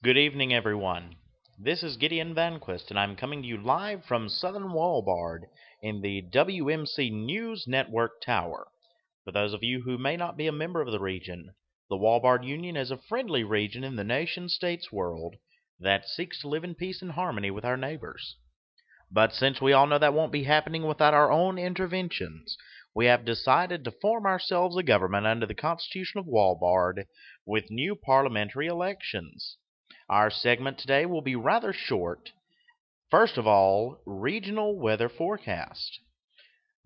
Good evening, everyone. This is Gideon Vanquist, and I'm coming to you live from Southern Walbard in the WMC News Network Tower. For those of you who may not be a member of the region, the Walbard Union is a friendly region in the nation-states world that seeks to live in peace and harmony with our neighbors. But since we all know that won't be happening without our own interventions, we have decided to form ourselves a government under the Constitution of Walbard with new parliamentary elections. Our segment today will be rather short. First of all, regional weather forecast.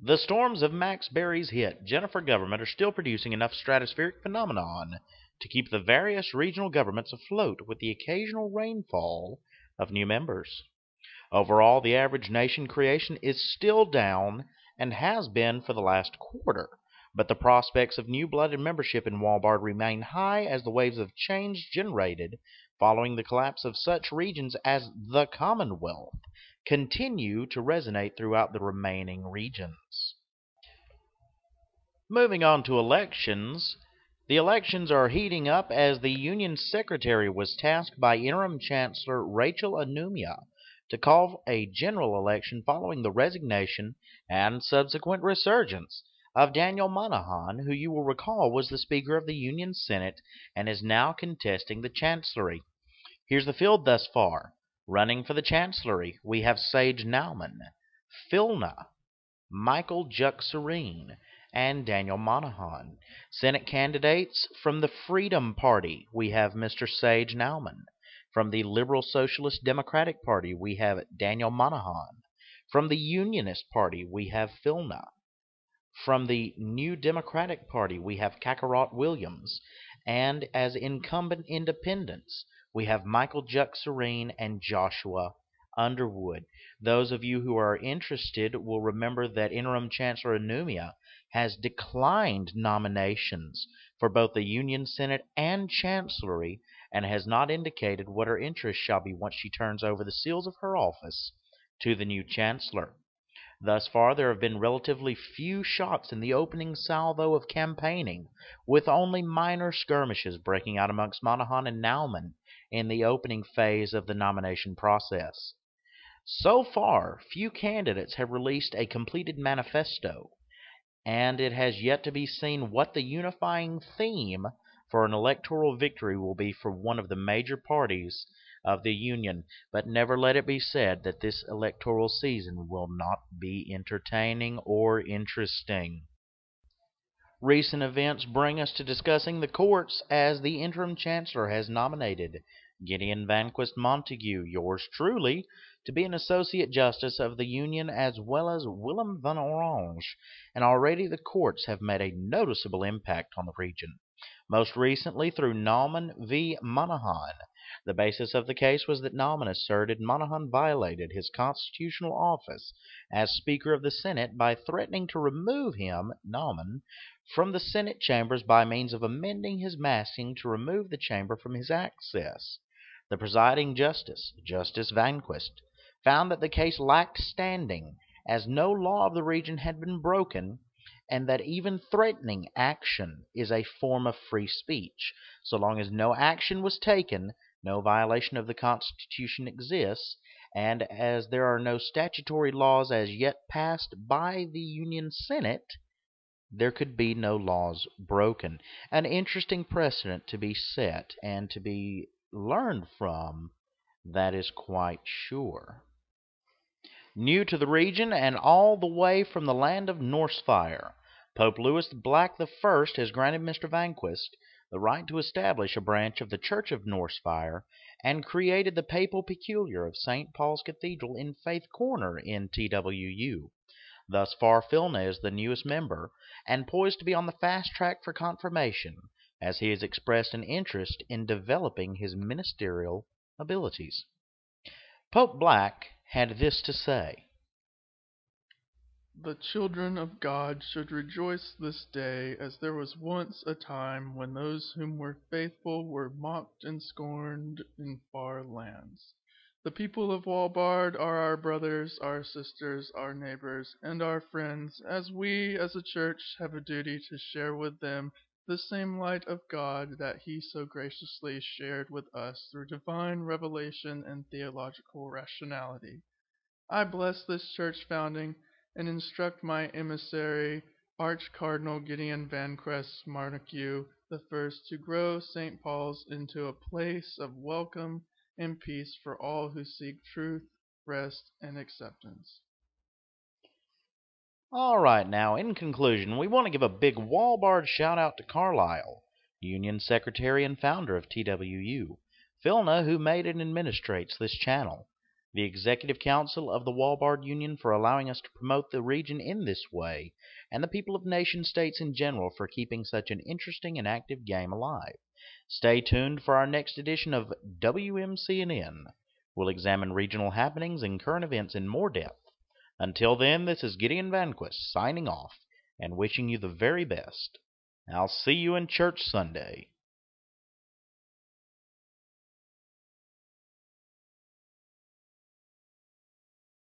The storms of Max Berry's hit Jennifer government are still producing enough stratospheric phenomenon to keep the various regional governments afloat with the occasional rainfall of new members. Overall, the average nation creation is still down and has been for the last quarter, but the prospects of new-blooded membership in Walbard remain high as the waves of change generated following the collapse of such regions as the Commonwealth continue to resonate throughout the remaining regions. Moving on to elections, the elections are heating up as the Union Secretary was tasked by Interim Chancellor Rachel Anumia to call a general election following the resignation and subsequent resurgence of Daniel Monahan, who you will recall was the Speaker of the Union Senate and is now contesting the Chancellery. Here's the field thus far. Running for the Chancellery, we have Sage Nauman, Philna, Michael Juck-Serene, and Daniel Monahan. Senate candidates from the Freedom Party, we have Mr. Sage Nauman. From the Liberal Socialist Democratic Party, we have Daniel Monahan. From the Unionist Party, we have Philna. From the New Democratic Party, we have Kakarot Williams. And as incumbent independents, we have Michael Juck-Serene and Joshua Underwood. Those of you who are interested will remember that Interim Chancellor Anumia has declined nominations for both the Union Senate and Chancellery and has not indicated what her interests shall be once she turns over the seals of her office to the new Chancellor. Thus far, there have been relatively few shots in the opening salvo of campaigning, with only minor skirmishes breaking out amongst Monahan and Nauman in the opening phase of the nomination process. So far, few candidates have released a completed manifesto, and it has yet to be seen what the unifying theme for an electoral victory will be for one of the major parties of the Union. But never let it be said that this electoral season will not be entertaining or interesting. Recent events bring us to discussing the courts as the interim chancellor has nominated Gideon Vanquist Montague, yours truly, to be an associate justice of the Union, as well as Willem van Orange, and already the courts have made a noticeable impact on the region, most recently through Nauman v. Monahan. The basis of the case was that Nauman asserted Monahan violated his constitutional office as Speaker of the Senate by threatening to remove him, Nauman, from the Senate chambers by means of amending his masking to remove the chamber from his access. The presiding justice, Justice Vanquist, found that the case lacked standing, as no law of the region had been broken, and that even threatening action is a form of free speech. So long as no action was taken, no violation of the Constitution exists, and as there are no statutory laws as yet passed by the Union Senate, there could be no laws broken. An interesting precedent to be set and to be learned from, that is quite sure. New to the region and all the way from the land of Norsefire, Pope Louis Black I has granted Mr. Vanquist the right to establish a branch of the Church of Norsefire and created the Papal Peculiar of St. Paul's Cathedral in Faith Corner in TWU. Thus far, Philna is the newest member and poised to be on the fast track for confirmation, as he has expressed an interest in developing his ministerial abilities. Pope Black had this to say: The children of God should rejoice this day, as there was once a time when those whom were faithful were mocked and scorned in far lands. The people of Walbard are our brothers, our sisters, our neighbors, and our friends, as we, as a church, have a duty to share with them the same light of God that he so graciously shared with us through divine revelation and theological rationality. I bless this church founding and instruct my emissary, Arch-Cardinal Gideon Vancrest Marnock I, to grow St. Paul's into a place of welcome and peace for all who seek truth, rest, and acceptance. All right, now, in conclusion, we want to give a big Walbard shout out to Carlisle, Union Secretary and founder of TWU, Philna, who made and administrates this channel, the Executive Council of the Walbard Union for allowing us to promote the region in this way, and the people of nation states in general for keeping such an interesting and active game alive. Stay tuned for our next edition of WMCNN. We'll examine regional happenings and current events in more depth. Until then, this is Gideon Vanquist signing off and wishing you the very best. I'll see you in church Sunday.